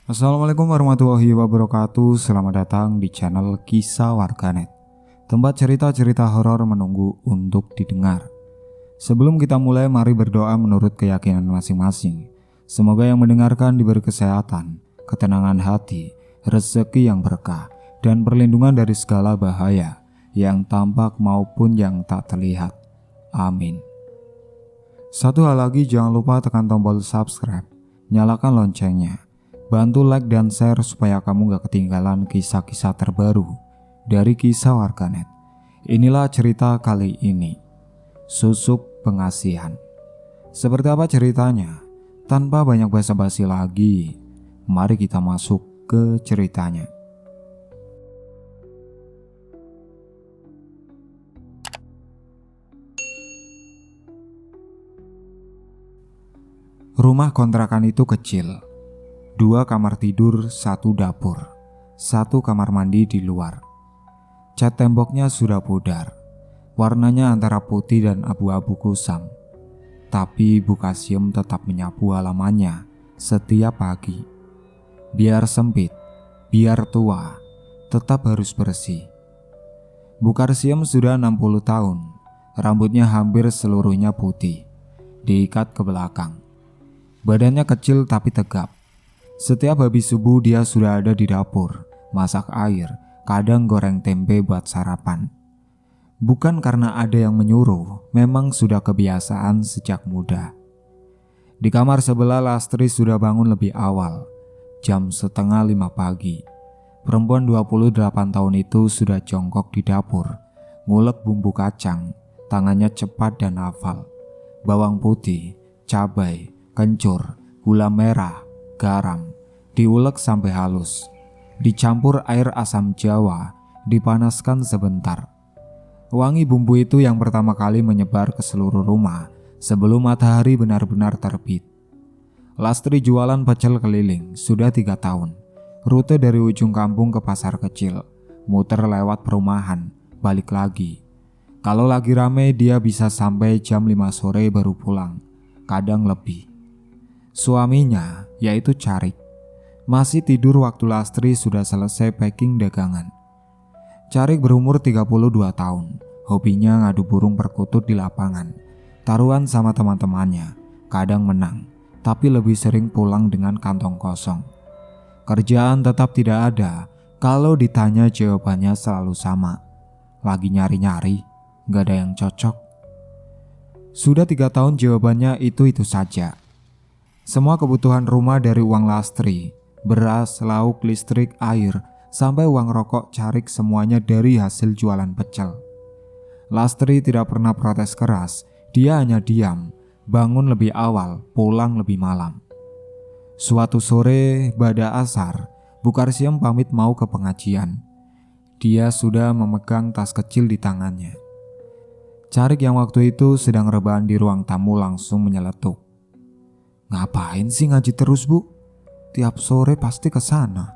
Assalamualaikum warahmatullahi wabarakatuh. Selamat datang di channel Kisah Warganet, tempat cerita-cerita horor menunggu untuk didengar. Sebelum kita mulai, mari berdoa menurut keyakinan masing-masing. Semoga yang mendengarkan diberi kesehatan, ketenangan hati, rezeki yang berkah, dan perlindungan dari segala bahaya yang tampak maupun yang tak terlihat. Amin. Satu hal lagi, jangan lupa tekan tombol subscribe, nyalakan loncengnya. Bantu like dan share supaya kamu gak ketinggalan kisah-kisah terbaru dari Kisah Warganet. Inilah cerita kali ini, Susuk Pengasihan. Seperti apa ceritanya? Tanpa banyak basa-basi lagi, mari kita masuk ke ceritanya. Rumah kontrakan itu kecil. 2 kamar tidur, 1 dapur, 1 kamar mandi di luar. Cat temboknya sudah pudar, warnanya antara putih dan abu-abu kusam. Tapi Bu Kasyem tetap menyapu halamannya setiap pagi. Biar sempit, biar tua, tetap harus bersih. Bu Kasyem sudah 60 tahun, rambutnya hampir seluruhnya putih, diikat ke belakang. Badannya kecil tapi tegap. Setiap habis subuh dia sudah ada di dapur, masak air, kadang goreng tempe buat sarapan. Bukan karena ada yang menyuruh, memang sudah kebiasaan sejak muda. Di kamar sebelah Lastri sudah bangun lebih awal, jam 4:30 pagi. Perempuan 28 tahun itu sudah jongkok di dapur, ngulek bumbu kacang, tangannya cepat dan hafal. Bawang putih, cabai, kencur, gula merah, garam, diulek sampai halus, dicampur air asam jawa, dipanaskan sebentar. Wangi bumbu itu yang pertama kali menyebar ke seluruh rumah sebelum matahari benar-benar terbit. Lastri jualan pecel keliling sudah 3 tahun. Rute dari ujung kampung ke pasar kecil, muter lewat perumahan, balik lagi. Kalau lagi rame dia bisa sampai jam 5 sore baru pulang, kadang lebih. Suaminya, yaitu Carik, masih tidur waktu Lastri sudah selesai packing dagangan. Carik berumur 32 tahun, hobinya ngadu burung perkutut di lapangan, taruhan sama teman-temannya, kadang menang, tapi lebih sering pulang dengan kantong kosong. Kerjaan tetap tidak ada, kalau ditanya jawabannya selalu sama. Lagi nyari-nyari, gak ada yang cocok. Sudah 3 tahun jawabannya itu saja. Semua kebutuhan rumah dari uang Lastri, beras, lauk, listrik, air, sampai uang rokok Carik semuanya dari hasil jualan pecel. Lastri tidak pernah protes keras, dia hanya diam, bangun lebih awal, pulang lebih malam. Suatu sore, pada asar, Bu Kasyem pamit mau ke pengajian. Dia sudah memegang tas kecil di tangannya. Carik yang waktu itu sedang rebahan di ruang tamu langsung menyeletuk. "Ngapain sih ngaji terus, Bu? Tiap sore pasti ke sana."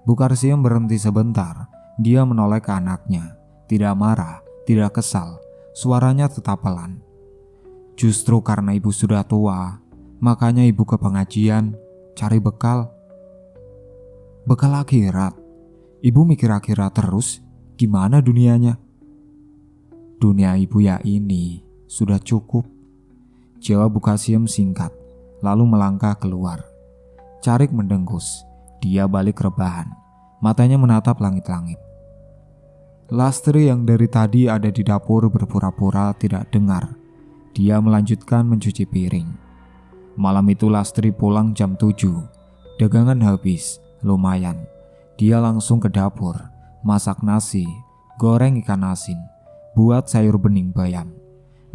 Bu Kasyem berhenti sebentar. Dia menoleh ke anaknya. Tidak marah, tidak kesal. Suaranya tetap pelan. "Justru karena ibu sudah tua, makanya ibu ke pengajian, cari bekal." "Bekal akhirat? Ibu mikir akhirat terus? Gimana dunianya?" "Dunia ibu ya ini, sudah cukup," jawab Bu Kasyem singkat, lalu melangkah keluar. Carik mendengus. Dia balik rebahan, matanya menatap langit-langit. Lastri yang dari tadi ada di dapur berpura-pura tidak dengar. Dia melanjutkan mencuci piring. Malam itu Lastri pulang jam 7. Dagangan habis, lumayan. Dia langsung ke dapur, masak nasi, goreng ikan asin, buat sayur bening bayam.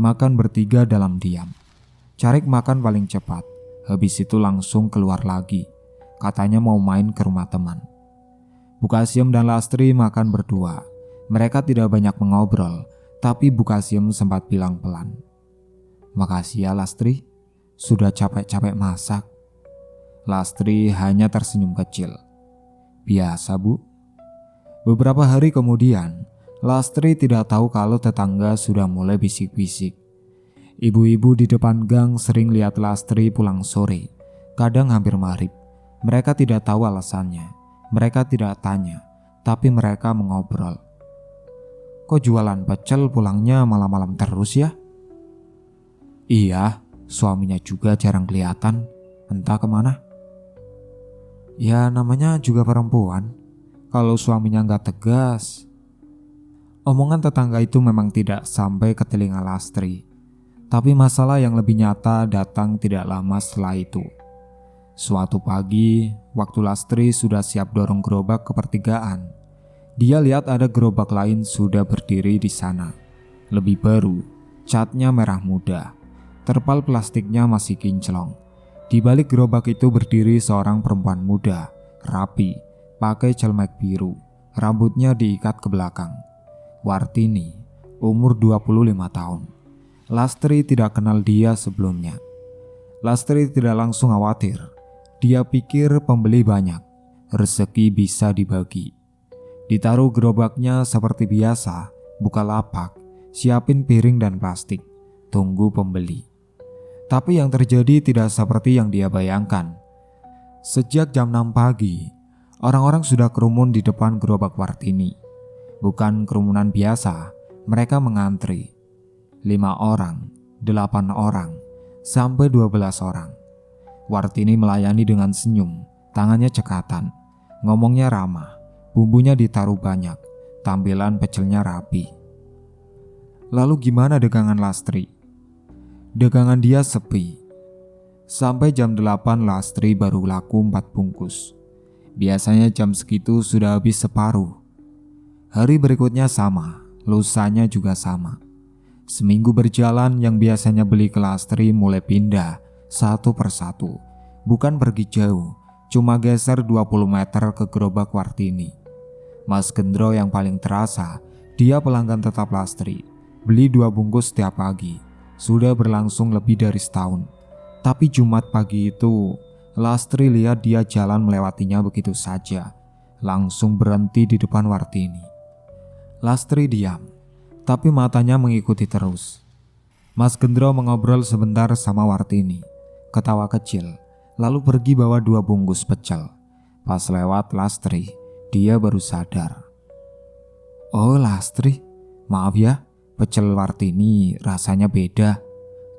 Makan bertiga dalam diam. Carik makan paling cepat. Habis itu langsung keluar lagi. Katanya mau main ke rumah teman. Bu Kasyem dan Lastri makan berdua. Mereka tidak banyak mengobrol, tapi Bu Kasyem sempat bilang pelan, "Makasih ya Lastri, sudah capek-capek masak." Lastri hanya tersenyum kecil. "Biasa, Bu." Beberapa hari kemudian, Lastri tidak tahu kalau tetangga sudah mulai bisik-bisik. Ibu-ibu di depan gang sering lihat Lastri pulang sore, kadang hampir maghrib. Mereka tidak tahu alasannya, mereka tidak tanya, tapi mereka mengobrol. Kok jualan pecel pulangnya malam-malam terus ya? Iya, suaminya juga jarang kelihatan, entah kemana. Ya namanya juga perempuan, kalau suaminya nggak tegas. Omongan tetangga itu memang tidak sampai ke telinga Lastri. Tapi masalah yang lebih nyata datang tidak lama setelah itu. Suatu pagi, waktu Lastri sudah siap dorong gerobak ke pertigaan, dia lihat ada gerobak lain sudah berdiri di sana. Lebih baru, catnya merah muda, terpal plastiknya masih kinclong. Di balik gerobak itu berdiri seorang perempuan muda, rapi, pakai celemek biru, rambutnya diikat ke belakang. Wartini, umur 25 tahun. Lastri tidak kenal dia sebelumnya. Lastri tidak langsung khawatir. Dia pikir pembeli banyak, rezeki bisa dibagi. Ditaruh gerobaknya seperti biasa, buka lapak, siapin piring dan plastik, tunggu pembeli. Tapi yang terjadi tidak seperti yang dia bayangkan. Sejak jam 6 pagi, orang-orang sudah kerumun di depan gerobak Wartini. Bukan kerumunan biasa, mereka mengantri. 5 orang, 8 orang, sampai 12 orang. Wartini melayani dengan senyum, tangannya cekatan, ngomongnya ramah, bumbunya ditaruh banyak, tampilan pecelnya rapi. Lalu gimana dagangan Lastri? Dagangan dia sepi. Sampai jam 8 Lastri baru laku 4 bungkus. Biasanya jam segitu sudah habis separuh. Hari berikutnya sama, lusanya juga sama. Seminggu berjalan, yang biasanya beli ke Lastri mulai pindah satu persatu. Bukan pergi jauh, cuma geser 20 meter ke gerobak Wartini. Mas Gendro yang paling terasa, dia pelanggan tetap Lastri. Beli 2 bungkus setiap pagi. Sudah berlangsung lebih dari setahun. Tapi Jumat pagi itu, Lastri lihat dia jalan melewatinya begitu saja. Langsung berhenti di depan Wartini. Lastri diam, tapi matanya mengikuti terus. Mas Gendro mengobrol sebentar sama Wartini, ketawa kecil, lalu pergi bawa 2 bungkus pecel. Pas lewat Lastri, dia baru sadar. Oh Lastri, maaf ya, pecel Wartini rasanya beda.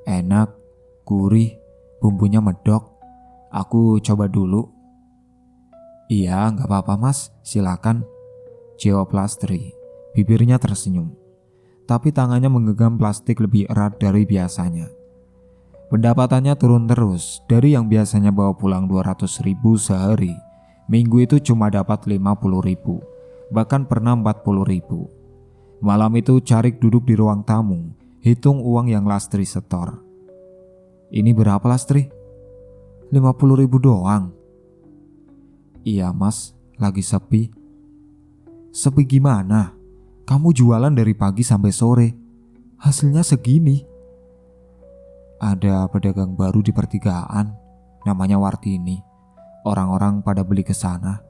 Enak, gurih, bumbunya medok. Aku coba dulu. Iya, gak apa-apa mas, silakan, jawab Lastri. Bibirnya tersenyum, tapi tangannya menggenggam plastik lebih erat dari biasanya. Pendapatannya turun terus, dari yang biasanya bawa pulang 200.000 sehari, minggu itu cuma dapat 50.000, bahkan pernah 40.000. Malam itu Carik duduk di ruang tamu, hitung uang yang Lastri setor. Ini berapa Lastri? 50.000 doang. Iya mas, lagi sepi. Sepi gimana? Kamu jualan dari pagi sampai sore, hasilnya segini. Ada pedagang baru di pertigaan, namanya Wartini. Orang-orang pada beli ke sana.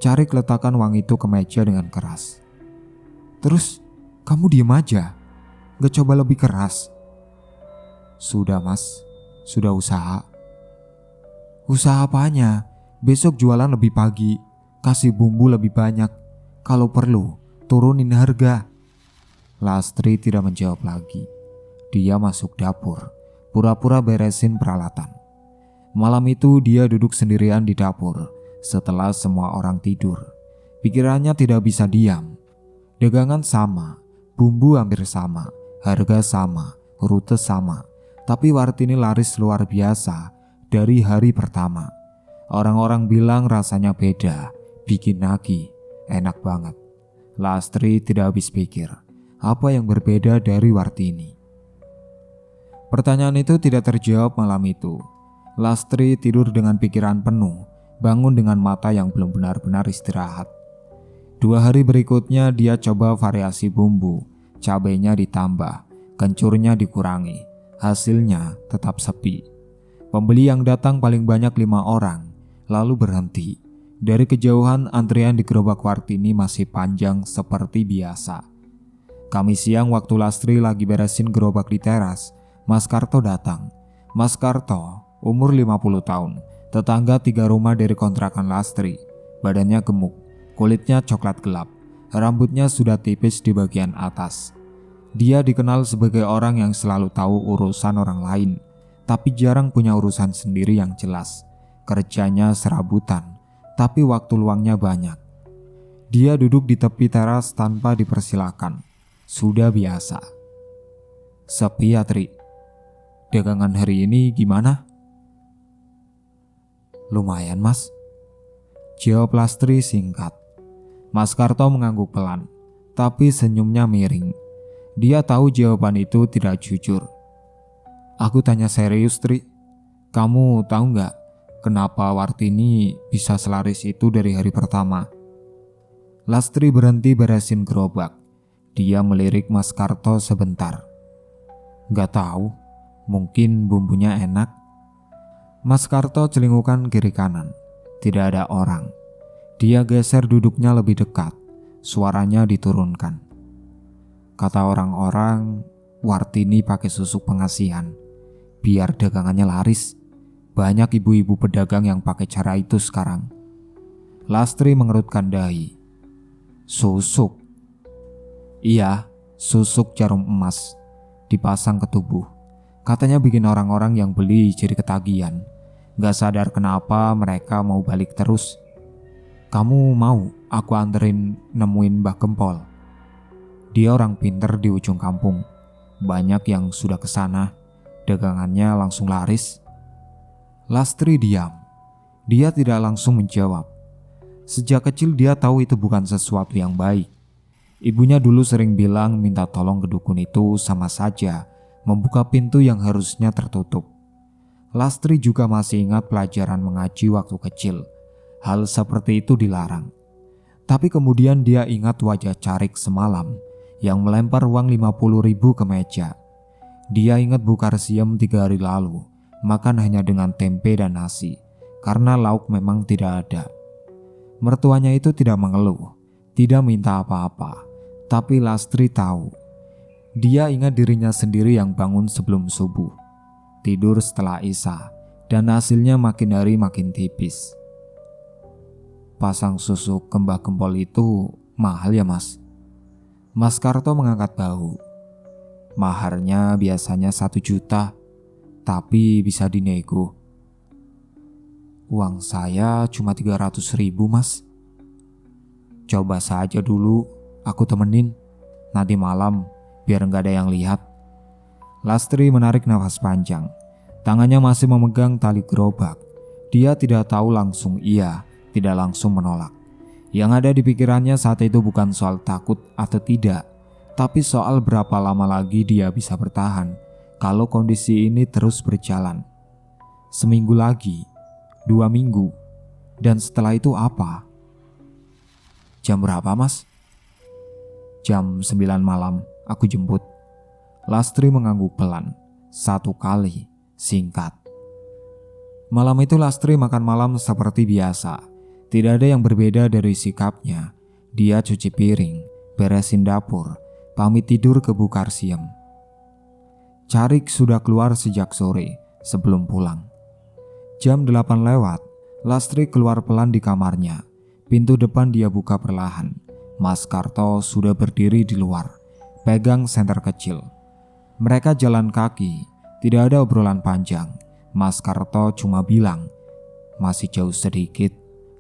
Carik letakkan uang itu ke meja dengan keras. Terus, kamu diem aja, gak coba lebih keras? Sudah mas, sudah usaha. Usaha apanya? Besok jualan lebih pagi, kasih bumbu lebih banyak. Kalau perlu, turunin harga. Lastri tidak menjawab lagi. Dia masuk dapur, pura-pura beresin peralatan. Malam itu dia duduk sendirian di dapur setelah semua orang tidur. Pikirannya tidak bisa diam. Dagangan sama, bumbu hampir sama, harga sama, rute sama. Tapi Wartini laris luar biasa dari hari pertama. Orang-orang bilang rasanya beda, bikin nagih, enak banget. Lastri tidak habis pikir, apa yang berbeda dari Wartini? Pertanyaan itu tidak terjawab malam itu. Lastri tidur dengan pikiran penuh, bangun dengan mata yang belum benar-benar istirahat. 2 hari berikutnya dia coba variasi bumbu, cabenya ditambah, kencurnya dikurangi. Hasilnya tetap sepi. Pembeli yang datang paling banyak 5 orang, lalu berhenti. Dari kejauhan antrian di gerobak Wartini masih panjang seperti biasa. Kamis siang waktu Lastri lagi beresin gerobak di teras, Mas Karto datang. Mas Karto umur 50 tahun, Tetangga 3 rumah dari kontrakan Lastri. Badannya gemuk, kulitnya coklat gelap, rambutnya sudah tipis di bagian atas. Dia dikenal sebagai orang yang selalu tahu urusan orang lain, tapi jarang punya urusan sendiri yang jelas. Kerjanya serabutan, tapi waktu luangnya banyak. Dia duduk di tepi teras tanpa dipersilakan. Sudah biasa. Sepi ya, Tri. Dagangan hari ini gimana? Lumayan, Mas. Jawab Lastri singkat. Mas Karto mengangguk pelan, tapi senyumnya miring. Dia tahu jawaban itu tidak jujur. Aku tanya serius, Tri. Kamu tahu nggak kenapa Wartini bisa selaris itu dari hari pertama? Lastri berhenti beresin gerobak. Dia melirik Mas Karto sebentar. Nggak tahu, mungkin bumbunya enak. Mas Karto celingukan kiri kanan. Tidak ada orang. Dia geser duduknya lebih dekat. Suaranya diturunkan. Kata orang-orang, Wartini pakai susuk pengasihan biar dagangannya laris. Banyak ibu-ibu pedagang yang pakai cara itu sekarang. Lastri mengerutkan dahi. Susuk? Iya, susuk jarum emas dipasang ke tubuh. Katanya bikin orang-orang yang beli jadi ketagihan. Gak sadar kenapa mereka mau balik terus. Kamu mau aku anterin nemuin Mbah Gempol? Dia orang pinter di ujung kampung. Banyak yang sudah kesana. Dagangannya langsung laris. Lastri diam. Dia tidak langsung menjawab. Sejak kecil dia tahu itu bukan sesuatu yang baik. Ibunya dulu sering bilang minta tolong ke dukun itu sama saja membuka pintu yang harusnya tertutup. Lastri juga masih ingat pelajaran mengaji waktu kecil. Hal seperti itu dilarang. Tapi kemudian dia ingat wajah Carik semalam yang melempar uang 50.000 ke meja. Dia ingat Bu Karsiem 3 hari lalu makan hanya dengan tempe dan nasi karena lauk memang tidak ada. Mertuanya itu tidak mengeluh, tidak minta apa-apa. Tapi Lastri tahu. Dia ingat dirinya sendiri yang bangun sebelum subuh, tidur setelah Isya, dan hasilnya makin hari makin tipis. Pasang susuk ke Mbah Gempol itu mahal ya, Mas? Mas Karto mengangkat bahu. Maharnya biasanya 1 juta, tapi bisa dinego. Uang saya cuma 300.000, Mas. Coba saja dulu, aku temenin. Nanti malam, biar nggak ada yang lihat. Lastri menarik nafas panjang. Tangannya masih memegang tali gerobak. Dia tidak tahu langsung iya, tidak langsung menolak. Yang ada di pikirannya saat itu bukan soal takut atau tidak, tapi soal berapa lama lagi dia bisa bertahan kalau kondisi ini terus berjalan. Seminggu lagi, 2 minggu, dan setelah itu apa? Jam berapa, Mas? Jam 9 malam, aku jemput. Lastri mengangguk pelan. 1 kali, singkat. Malam itu Lastri makan malam seperti biasa. Tidak ada yang berbeda dari sikapnya. Dia cuci piring, beresin dapur, pamit tidur ke Bu Karsiem. Carik sudah keluar sejak sore sebelum pulang. Jam 8 lewat, Lastri keluar pelan di kamarnya. Pintu depan dia buka perlahan. Mas Karto sudah berdiri di luar, pegang senter kecil. Mereka jalan kaki, tidak ada obrolan panjang. Mas Karto cuma bilang, masih jauh sedikit,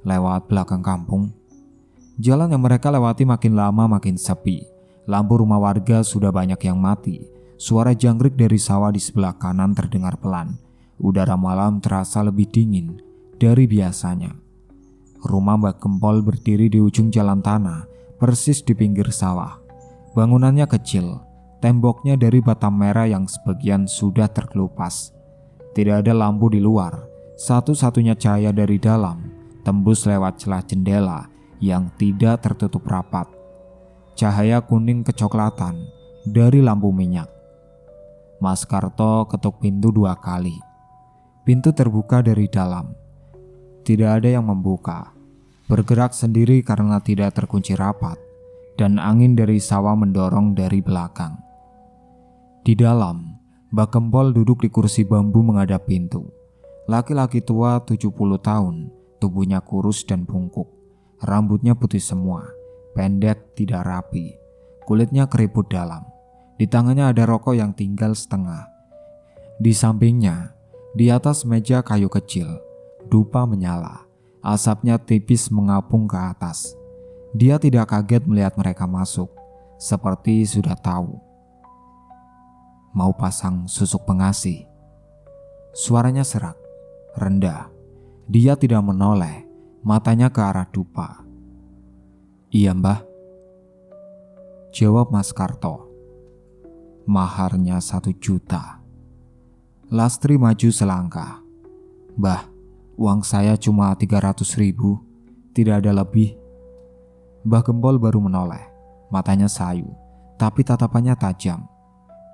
lewat belakang kampung. Jalan yang mereka lewati makin lama makin sepi. Lampu rumah warga sudah banyak yang mati. Suara jangkrik dari sawah di sebelah kanan terdengar pelan. Udara malam terasa lebih dingin dari biasanya. Rumah Mbah Gempol berdiri di ujung jalan tanah, persis di pinggir sawah. Bangunannya kecil, temboknya dari bata merah yang sebagian sudah terkelupas. Tidak ada lampu di luar, satu-satunya cahaya dari dalam tembus lewat celah jendela yang tidak tertutup rapat. Cahaya kuning kecoklatan dari lampu minyak. Mas Karto ketuk pintu 2 kali. Pintu terbuka dari dalam. Tidak ada yang membuka. Bergerak sendiri karena tidak terkunci rapat, dan angin dari sawah mendorong dari belakang. Di dalam, Mbah Gempol duduk di kursi bambu menghadap pintu. Laki-laki tua 70 tahun, tubuhnya kurus dan bungkuk. Rambutnya putih semua, pendek tidak rapi. Kulitnya keriput dalam. Di tangannya ada rokok yang tinggal setengah. Di sampingnya, di atas meja kayu kecil, dupa menyala. Asapnya tipis mengapung ke atas. Dia tidak kaget melihat mereka masuk, seperti sudah tahu. Mau pasang susuk pengasih? Suaranya serak, rendah. Dia tidak menoleh, matanya ke arah dupa. Iya mbah, jawab Mas Karto. Maharnya 1 juta. Lastri maju selangkah. Mbah, uang saya cuma 300.000, tidak ada lebih. Mbah Gempol baru menoleh, matanya sayu, tapi tatapannya tajam.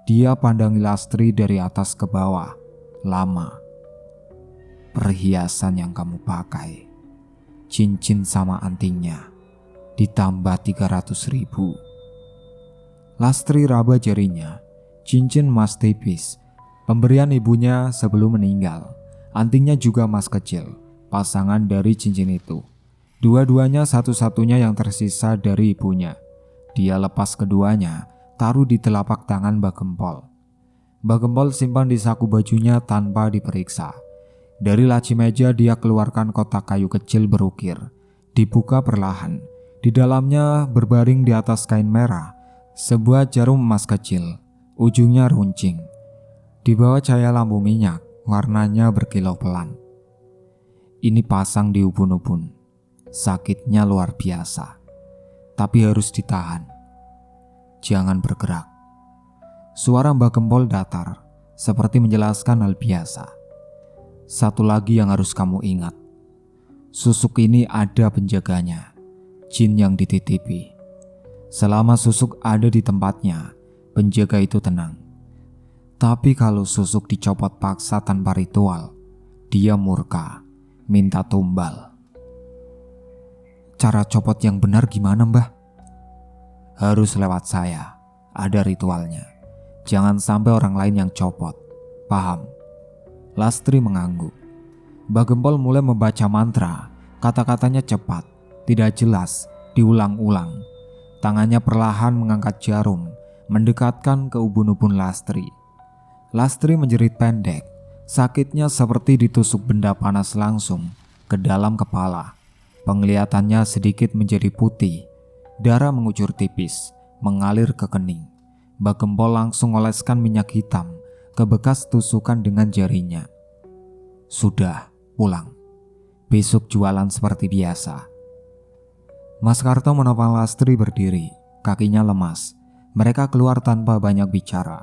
Dia pandangi Lastri dari atas ke bawah, lama. Perhiasan yang kamu pakai, cincin sama antingnya, ditambah 300.000. Lastri raba jarinya, cincin emas tipis, pemberian ibunya sebelum meninggal. Antingnya juga emas kecil, pasangan dari cincin itu. Dua-duanya satu-satunya yang tersisa dari ibunya. Dia lepas keduanya, taruh di telapak tangan Mbah Gempol. Mbah Gempol simpan di saku bajunya tanpa diperiksa. Dari laci meja dia keluarkan kotak kayu kecil berukir. Dibuka perlahan. Di dalamnya berbaring di atas kain merah sebuah jarum emas kecil, ujungnya runcing. Di bawah cahaya lampu minyak, warnanya berkilau pelan. Ini pasang di ubun-ubun. Sakitnya luar biasa, tapi harus ditahan. Jangan bergerak. Suara Mbah Gempol datar, seperti menjelaskan hal biasa. Satu lagi yang harus kamu ingat. Susuk ini ada penjaganya, jin yang dititipi. Selama susuk ada di tempatnya, penjaga itu tenang. Tapi kalau susuk dicopot paksa tanpa ritual, dia murka, minta tumbal. Cara copot yang benar gimana, Mbah? Harus lewat saya, ada ritualnya. Jangan sampai orang lain yang copot, paham? Lastri mengangguk. Mbah Gempol mulai membaca mantra, kata-katanya cepat, tidak jelas, diulang-ulang. Tangannya perlahan mengangkat jarum, mendekatkan ke ubun-ubun Lastri. Lastri menjerit pendek, sakitnya seperti ditusuk benda panas langsung ke dalam kepala. Penglihatannya sedikit menjadi putih, darah mengucur tipis, mengalir ke kening. Mbah Gempol langsung oleskan minyak hitam ke bekas tusukan dengan jarinya. Sudah, pulang. Besok jualan seperti biasa. Mas Karto menopang Lastri berdiri, kakinya lemas. Mereka keluar tanpa banyak bicara.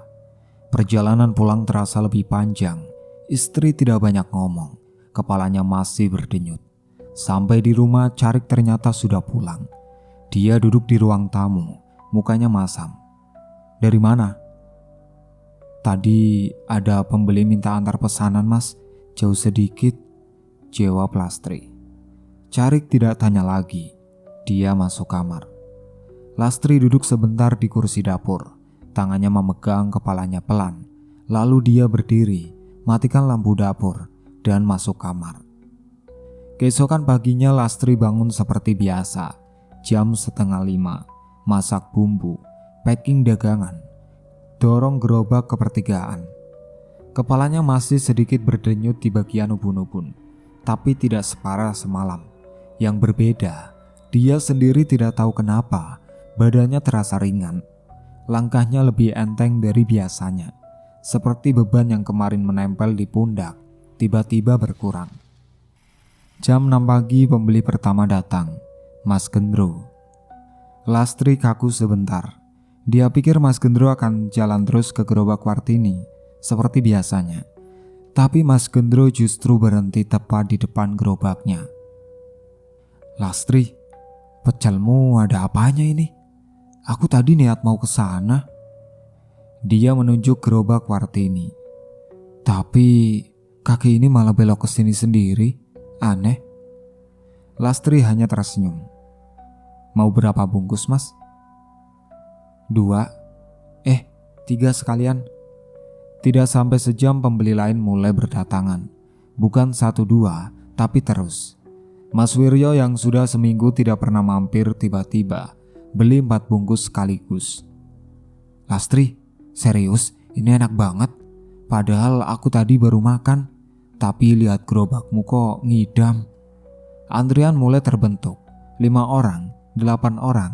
Perjalanan pulang terasa lebih panjang. Istri tidak banyak ngomong, kepalanya masih berdenyut. Sampai di rumah, Carik ternyata sudah pulang. Dia duduk di ruang tamu, mukanya masam. Dari mana? Tadi ada pembeli minta antar pesanan, Mas. Jauh sedikit, jawab Lastri. Carik tidak tanya lagi. Dia masuk kamar. Lastri duduk sebentar di kursi dapur. Tangannya memegang kepalanya pelan. Lalu dia berdiri, matikan lampu dapur, dan masuk kamar. Keesokan paginya Lastri bangun seperti biasa. Jam 4:30, masak bumbu, packing dagangan, dorong gerobak ke pertigaan. Kepalanya masih sedikit berdenyut di bagian ubun-ubun, tapi tidak separah semalam. Yang berbeda, dia sendiri tidak tahu kenapa badannya terasa ringan. Langkahnya lebih enteng dari biasanya, seperti beban yang kemarin menempel di pundak tiba-tiba berkurang. Jam 6 pagi pembeli pertama datang, Mas Gendro. Lastri kaku sebentar. Dia pikir Mas Gendro akan jalan terus ke gerobak Wartini seperti biasanya. Tapi Mas Gendro justru berhenti tepat di depan gerobaknya. Lastri, pecelmu ada apanya ini? Aku tadi niat mau ke sana. Dia menunjuk gerobak Wartini. Tapi kaki ini malah belok ke sini sendiri. Aneh. Lastri hanya tersenyum. Mau berapa bungkus, Mas? 2. 3 sekalian. Tidak sampai sejam pembeli lain mulai berdatangan. Bukan 1-2, tapi terus. Mas Wiryo yang sudah seminggu tidak pernah mampir tiba-tiba beli 4 bungkus sekaligus. "Lastri, serius? Ini enak banget. Padahal aku tadi baru makan. Tapi lihat gerobakmu kok ngidam." Antrian mulai terbentuk. 5 orang, 8 orang.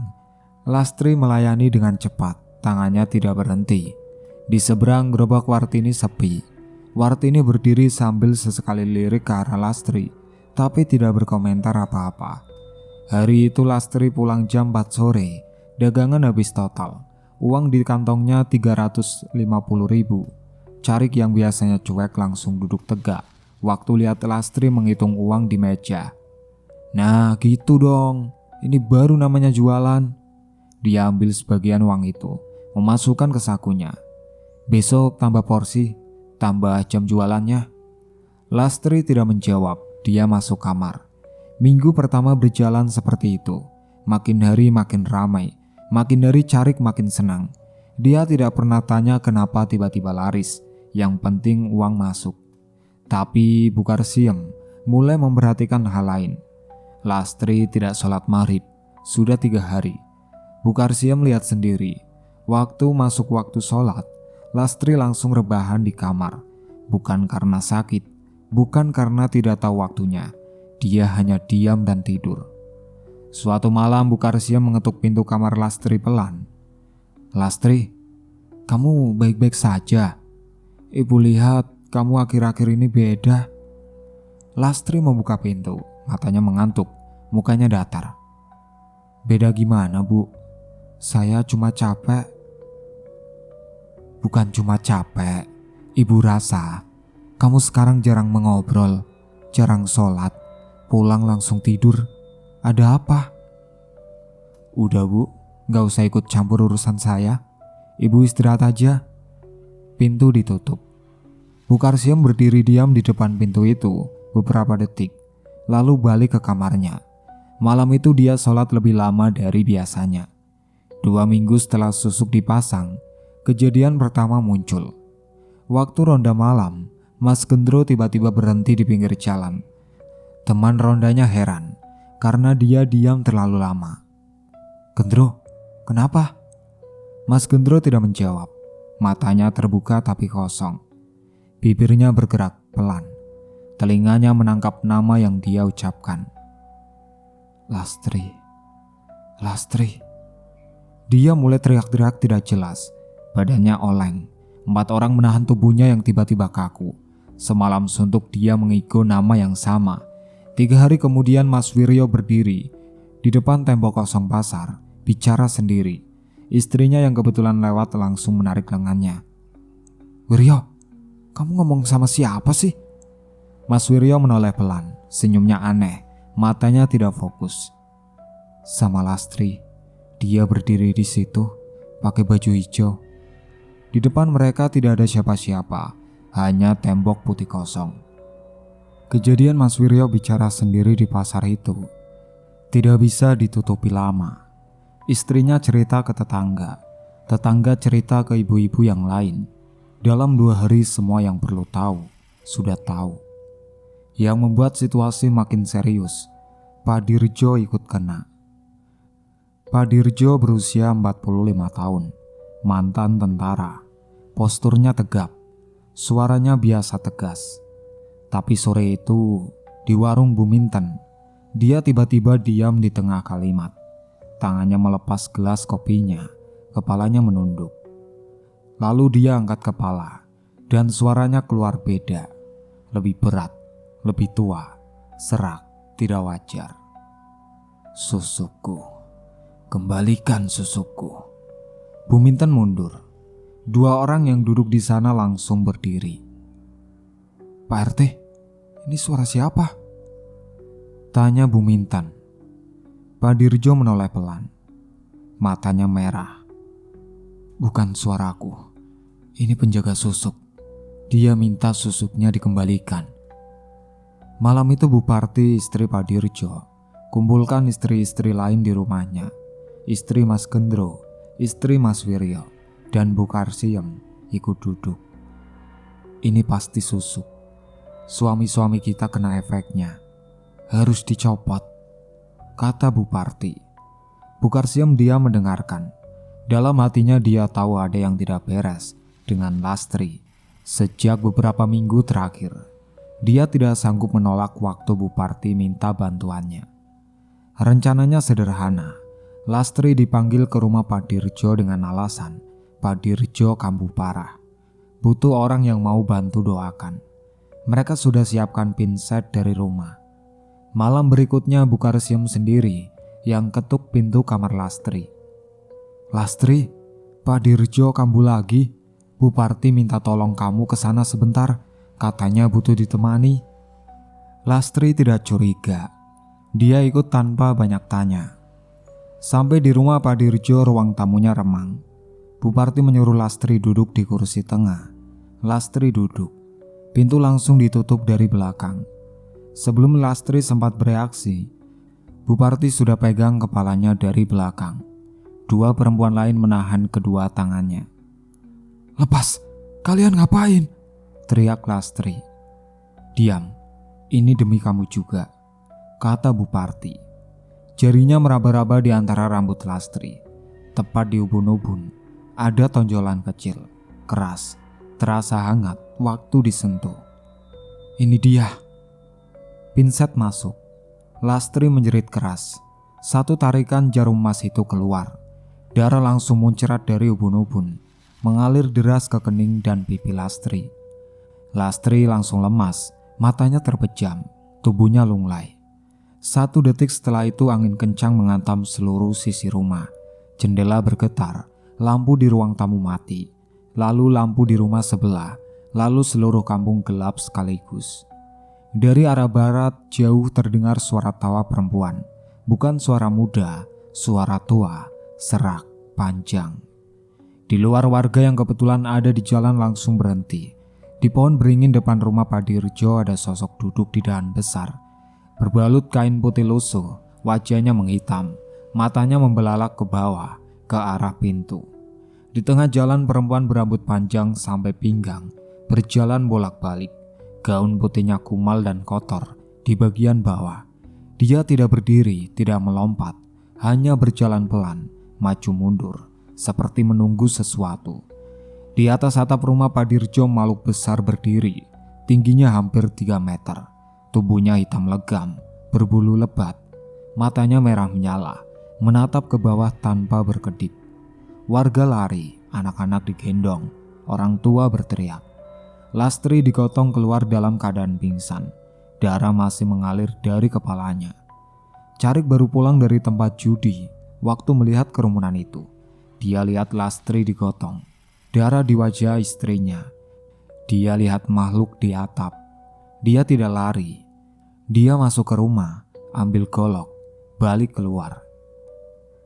Lastri melayani dengan cepat. Tangannya tidak berhenti. Di seberang gerobak Wartini sepi. Wartini berdiri sambil sesekali lirik ke arah Lastri, tapi tidak berkomentar apa-apa. Hari itu Lastri pulang jam 4 sore. Dagangan habis total. Uang di kantongnya 350.000. Carik yang biasanya cuek langsung duduk tegak waktu lihat Lastri menghitung uang di meja. "Nah gitu dong, ini baru namanya jualan." Dia ambil sebagian uang itu, memasukkan ke sakunya. "Besok tambah porsi, tambah jam jualannya." Lastri tidak menjawab, dia masuk kamar. Minggu pertama berjalan seperti itu. Makin hari makin ramai, makin hari Carik makin senang. Dia tidak pernah tanya kenapa tiba-tiba laris, yang penting uang masuk. Tapi Bukarsiem mulai memperhatikan hal lain. Lastri tidak sholat maghrib, sudah 3 hari. Bukarsiem lihat sendiri, waktu masuk waktu sholat, Lastri langsung rebahan di kamar. Bukan karena sakit, bukan karena tidak tahu waktunya, dia hanya diam dan tidur. Suatu malam Bukarsiem mengetuk pintu kamar Lastri pelan. "Lastri, kamu baik-baik saja? Ibu lihat kamu akhir-akhir ini beda." Lastri membuka pintu, matanya mengantuk, mukanya datar. "Beda gimana, Bu? Saya cuma capek." "Bukan cuma capek, Ibu rasa kamu sekarang jarang mengobrol, jarang sholat, pulang langsung tidur. Ada apa?" "Udah Bu, gak usah ikut campur urusan saya. Ibu istirahat aja." Pintu ditutup. Bukarsiem berdiri diam di depan pintu itu beberapa detik, lalu balik ke kamarnya. Malam itu dia sholat lebih lama dari biasanya. 2 minggu setelah susuk dipasang, kejadian pertama muncul. Waktu ronda malam, Mas Gendro tiba-tiba berhenti di pinggir jalan. Teman rondanya heran karena dia diam terlalu lama. "Gendro, kenapa?" Mas Gendro tidak menjawab. Matanya terbuka tapi kosong. Bibirnya bergerak pelan. Telinganya menangkap nama yang dia ucapkan. "Lastri, Lastri." Dia mulai teriak-teriak tidak jelas. Badannya oleng. 4 orang menahan tubuhnya yang tiba-tiba kaku. Semalam suntuk dia mengigo nama yang sama. 3 hari kemudian Mas Wiryo berdiri di depan tembok kosong pasar, bicara sendiri. Istrinya yang kebetulan lewat langsung menarik lengannya. "Wiryo, kamu ngomong sama siapa sih?" Mas Wiryo menoleh pelan, senyumnya aneh, matanya tidak fokus. "Sama Lastri." Dia berdiri di situ, pakai baju hijau. Di depan mereka tidak ada siapa-siapa, hanya tembok putih kosong. Kejadian Mas Wiryo bicara sendiri di pasar itu tidak bisa ditutupi lama. Istrinya cerita ke tetangga, tetangga cerita ke ibu-ibu yang lain. Dalam 2 hari semua yang perlu tahu sudah tahu. Yang membuat situasi makin serius, Pak Dirjo ikut kena. Pak Dirjo berusia 45 tahun, mantan tentara. Posturnya tegap, suaranya biasa tegas. Tapi sore itu di warung Buminten, dia tiba-tiba diam di tengah kalimat. Tangannya melepas gelas kopinya, kepalanya menunduk. Lalu dia angkat kepala, dan suaranya keluar beda, lebih berat, lebih tua, serak, tidak wajar. "Susuku, kembalikan susuku." Buminten mundur. 2 orang yang duduk di sana langsung berdiri. "Pak RT, ini suara siapa?" tanya Buminten. Pak Dirjo menoleh pelan. Matanya merah. "Bukan suaraku. Ini penjaga susuk. Dia minta susuknya dikembalikan." Malam itu Bu Parti, istri Pak Dirjo, kumpulkan istri-istri lain di rumahnya. Istri Mas Gendro, istri Mas Wiryo, dan Bukarsiem ikut duduk. "Ini pasti susuk. suami-suami kita kena efeknya. Harus dicopot, kata Bu Parti. Bu Karsiem diam mendengarkan. Dalam hatinya dia tahu ada yang tidak beres dengan Lastri. Sejak beberapa minggu terakhir, dia tidak sanggup menolak waktu Bu Parti minta bantuannya. Rencananya sederhana. Lastri dipanggil ke rumah Pak Dirjo dengan alasan Pak Dirjo kambuh parah. Butuh orang yang mau bantu doakan. Mereka sudah siapkan pinset dari rumah. Malam berikutnya Bu Karsiem sendiri yang ketuk pintu kamar Lastri. Lastri, Pak Dirjo kambuh lagi. Bu Parti minta tolong kamu ke sana sebentar. Katanya butuh ditemani. Lastri tidak curiga. Dia ikut tanpa banyak tanya. Sampai di rumah Pak Dirjo, ruang tamunya remang. Bu Parti menyuruh Lastri duduk di kursi tengah. Lastri duduk. Pintu langsung ditutup dari belakang. Sebelum Lastri sempat bereaksi, Bu Parti sudah pegang kepalanya dari belakang. Dua perempuan lain menahan kedua tangannya. "Lepas, kalian ngapain?" teriak Lastri. "Diam, ini demi kamu juga," kata Bu Parti. Jarinya meraba-raba di antara rambut Lastri. Tepat di ubun-ubun, ada tonjolan kecil, keras, terasa hangat waktu disentuh. "Ini dia." Pinset masuk. Lastri menjerit keras. Satu tarikan jarum emas itu keluar. Darah langsung muncrat dari ubun-ubun, mengalir deras ke kening dan pipi Lastri. Lastri langsung lemas, matanya terpejam, tubuhnya lunglai. 1 detik setelah itu angin kencang menghantam seluruh sisi rumah. Jendela bergetar, lampu di ruang tamu mati, lalu lampu di rumah sebelah, lalu seluruh kampung gelap sekaligus. Dari arah barat jauh terdengar suara tawa perempuan. Bukan suara muda, suara tua, serak, panjang. Di luar, warga yang kebetulan ada di jalan langsung berhenti. Di pohon beringin depan rumah Pak Dirjo ada sosok duduk di dahan besar. Berbalut kain putih lusuh, wajahnya menghitam, matanya membelalak ke bawah, ke arah pintu. Di tengah jalan perempuan berambut panjang sampai pinggang, berjalan bolak-balik. Gaun putihnya kumal dan kotor di bagian bawah. Dia tidak berdiri, tidak melompat, hanya berjalan pelan, maju mundur, seperti menunggu sesuatu. Di atas atap rumah Pak Dirjo makhluk besar berdiri, tingginya hampir 3 meter. Tubuhnya hitam legam, berbulu lebat, matanya merah menyala, menatap ke bawah tanpa berkedip. Warga lari, anak-anak digendong, orang tua berteriak. Lastri digotong keluar dalam keadaan pingsan, darah masih mengalir dari kepalanya. Carik baru pulang dari tempat judi. Waktu melihat kerumunan itu, dia lihat Lastri digotong, darah di wajah istrinya. Dia lihat makhluk di atap. Dia tidak lari. Dia masuk ke rumah, ambil golok, balik keluar.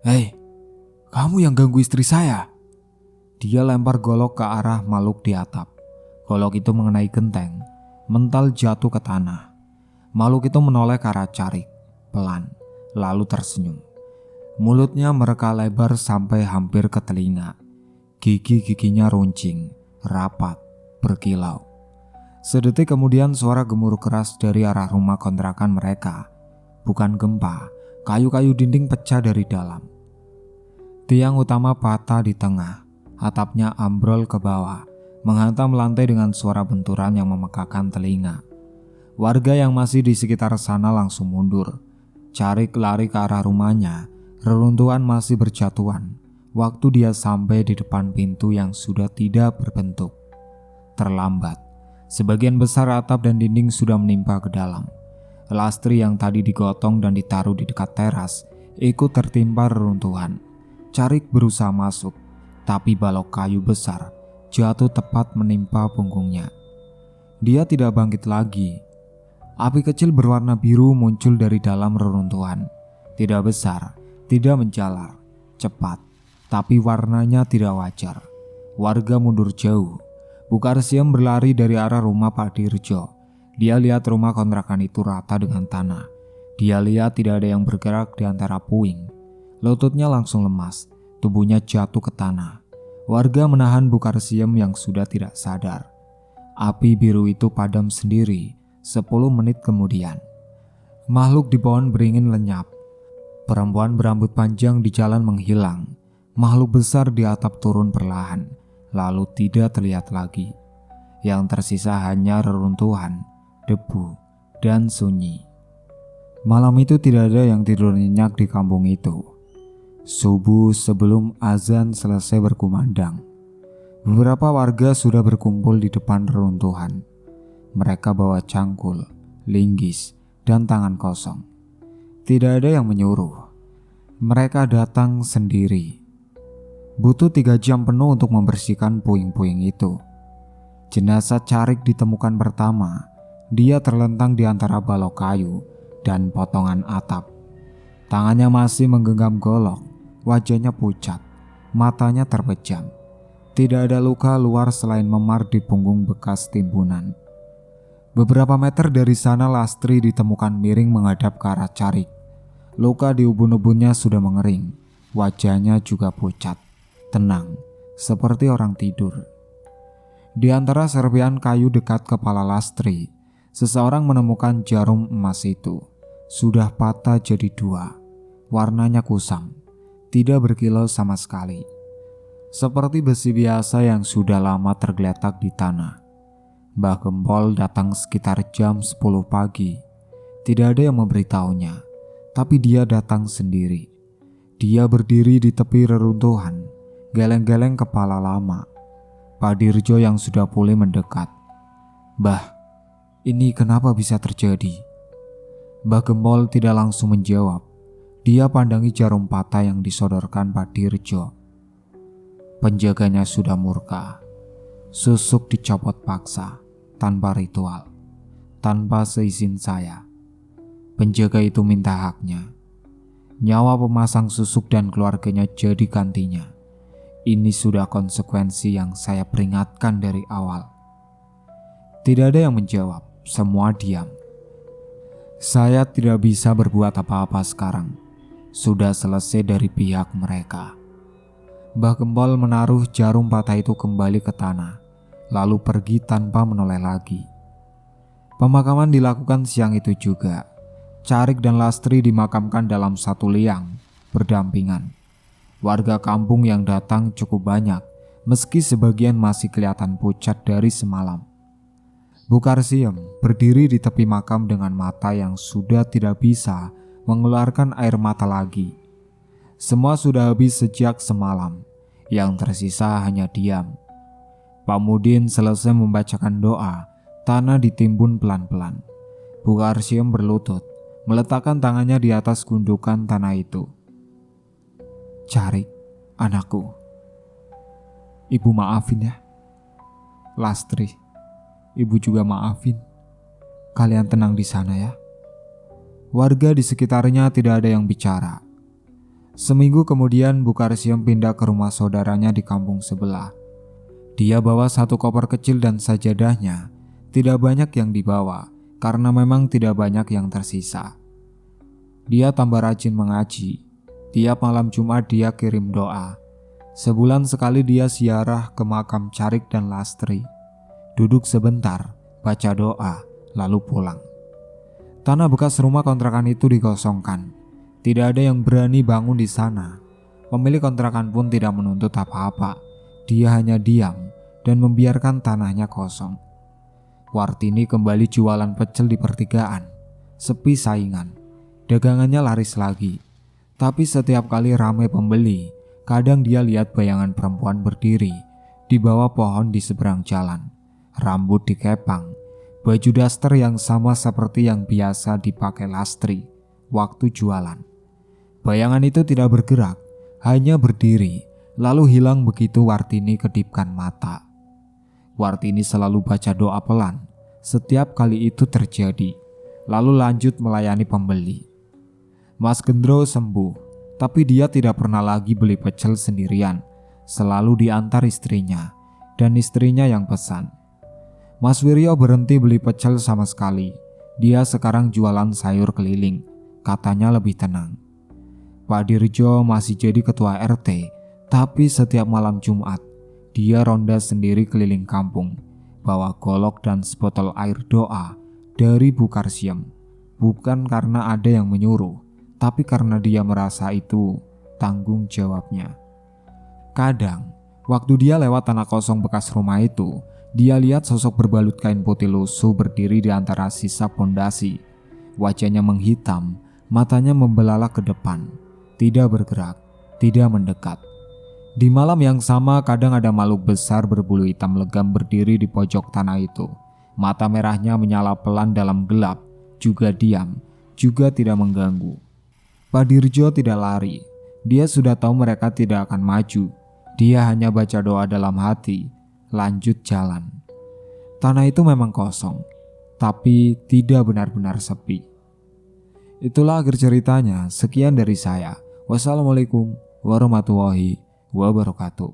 "Hei, kamu yang ganggu istri saya!" Dia lempar golok ke arah makhluk di atap. Golok itu mengenai genteng, mental jatuh ke tanah. Makhluk itu menoleh ke arah Carik, pelan, lalu tersenyum. Mulutnya mereka lebar sampai hampir ke telinga. Gigi-giginya runcing, rapat, berkilau. Sedetik kemudian suara gemuruh keras dari arah rumah kontrakan mereka. Bukan gempa, kayu-kayu dinding pecah dari dalam. Tiang utama patah di tengah, atapnya ambrol ke bawah, menghantam lantai dengan suara benturan yang memekakan telinga. Warga yang masih di sekitar sana langsung mundur. Carik lari ke arah rumahnya, reruntuhan masih berjatuhan. Waktu dia sampai di depan pintu yang sudah tidak berbentuk. Terlambat. Sebagian besar atap dan dinding sudah menimpa ke dalam. Lastri yang tadi digotong dan ditaruh di dekat teras ikut tertimpa reruntuhan. Carik berusaha masuk, tapi balok kayu besar jatuh tepat menimpa punggungnya. Dia tidak bangkit lagi. Api kecil berwarna biru muncul dari dalam reruntuhan. Tidak besar, tidak menjalar, cepat, tapi warnanya tidak wajar. Warga mundur jauh. Bu Karsiem berlari dari arah rumah Pak Dirjo. Dia lihat rumah kontrakan itu rata dengan tanah. Dia lihat tidak ada yang bergerak di antara puing. Lututnya langsung lemas, tubuhnya jatuh ke tanah. Warga menahan Bu Karsiem yang sudah tidak sadar. Api biru itu padam sendiri 10 menit kemudian, makhluk di pohon beringin lenyap. Perempuan berambut panjang di jalan menghilang. Makhluk besar di atap turun perlahan, lalu tidak terlihat lagi. Yang tersisa hanya reruntuhan, debu, dan sunyi. Malam itu tidak ada yang tidur nyenyak di kampung itu. Subuh sebelum azan selesai berkumandang, beberapa warga sudah berkumpul di depan reruntuhan. Mereka bawa cangkul, linggis, dan tangan kosong. Tidak ada yang menyuruh. Mereka datang sendiri. Butuh 3 jam penuh untuk membersihkan puing-puing itu. Jenazah Carik ditemukan pertama. Dia terlentang di antara balok kayu dan potongan atap. Tangannya masih menggenggam golok. Wajahnya pucat, matanya terpejam. Tidak ada luka luar selain memar di punggung bekas timbunan. Beberapa meter dari sana Lastri ditemukan miring menghadap ke arah Carik. Luka di ubun-ubunnya sudah mengering. Wajahnya juga pucat, tenang, seperti orang tidur. Di antara serpihan kayu dekat kepala Lastri, seseorang menemukan jarum emas itu. Sudah patah jadi 2. Warnanya kusam, tidak berkilau sama sekali. Seperti besi biasa yang sudah lama tergeletak di tanah. Mbah Gempol datang sekitar jam 10 pagi. Tidak ada yang memberitahunya, tapi dia datang sendiri. Dia berdiri di tepi reruntuhan, geleng-geleng kepala lama. Pak Dirjo yang sudah pulih mendekat. "Mbah, ini kenapa bisa terjadi?" Mbah Gempol tidak langsung menjawab. Dia pandangi jarum patah yang disodorkan Pak Dirjo. Penjaganya sudah murka. Susuk dicopot paksa, tanpa ritual, tanpa seizin saya. Penjaga itu minta haknya. Nyawa pemasang susuk dan keluarganya jadi gantinya. Ini sudah konsekuensi yang saya peringatkan dari awal. Tidak ada yang menjawab, semua diam. Saya tidak bisa berbuat apa-apa sekarang. Sudah selesai dari pihak mereka. Mbah Gempol menaruh jarum patah itu kembali ke tanah, lalu pergi tanpa menoleh lagi. Pemakaman dilakukan siang itu juga. Carik dan Lastri dimakamkan dalam satu liang, berdampingan. Warga kampung yang datang cukup banyak, meski sebagian masih kelihatan pucat dari semalam. Bu Karsiem berdiri di tepi makam dengan mata yang sudah tidak bisa mengeluarkan air mata lagi. Semua sudah habis sejak semalam, yang tersisa hanya diam. Pak Mudin selesai membacakan doa, tanah ditimbun pelan-pelan. Bu Karsiem berlutut, meletakkan tangannya di atas gundukan tanah itu. "Carik, anakku. Ibu maafin ya. Lastri, ibu juga maafin. Kalian tenang di sana ya." Warga di sekitarnya tidak ada yang bicara. Seminggu kemudian Bu Karsiem pindah ke rumah saudaranya di kampung sebelah. Dia bawa 1 koper kecil dan sajadahnya. Tidak banyak yang dibawa karena memang tidak banyak yang tersisa. Dia tambah rajin mengaji. Tiap malam Jumat dia kirim doa. Sebulan sekali dia ziarah ke makam Carik dan Lastri. Duduk sebentar, baca doa, lalu pulang. Tanah bekas rumah kontrakan itu dikosongkan. Tidak ada yang berani bangun di sana. Pemilik kontrakan pun tidak menuntut apa-apa. Dia hanya diam dan membiarkan tanahnya kosong. Wartini kembali jualan pecel di pertigaan. Sepi saingan. Dagangannya laris lagi. Tapi setiap kali ramai pembeli, kadang dia lihat bayangan perempuan berdiri di bawah pohon di seberang jalan. Rambut dikepang, baju daster yang sama seperti yang biasa dipakai Lastri waktu jualan. Bayangan itu tidak bergerak, hanya berdiri, lalu hilang begitu Wartini kedipkan mata. Wartini selalu baca doa pelan setiap kali itu terjadi, lalu lanjut melayani pembeli. Mas Gendro sembuh, tapi dia tidak pernah lagi beli pecel sendirian, selalu diantar istrinya, dan istrinya yang pesan. Mas Wiryo berhenti beli pecel sama sekali. Dia sekarang jualan sayur keliling, katanya lebih tenang. Pak Dirjo masih jadi ketua RT, tapi setiap malam Jumat, dia ronda sendiri keliling kampung, bawa golok dan sebotol air doa dari Bu Karsiem. Bukan karena ada yang menyuruh, tapi karena dia merasa itu tanggung jawabnya. Kadang, waktu dia lewat tanah kosong bekas rumah itu, dia lihat sosok berbalut kain putih lusuh berdiri di antara sisa pondasi. Wajahnya menghitam, matanya membelalak ke depan, tidak bergerak, tidak mendekat. Di malam yang sama kadang ada makhluk besar berbulu hitam legam berdiri di pojok tanah itu. Mata merahnya menyala pelan dalam gelap, juga diam, juga tidak mengganggu. Pak Dirjo tidak lari, dia sudah tahu mereka tidak akan maju. Dia hanya baca doa dalam hati, lanjut jalan. Tanah itu memang kosong, tapi tidak benar-benar sepi. Itulah akhir ceritanya, sekian dari saya. Wassalamualaikum warahmatullahi wabarakatuh.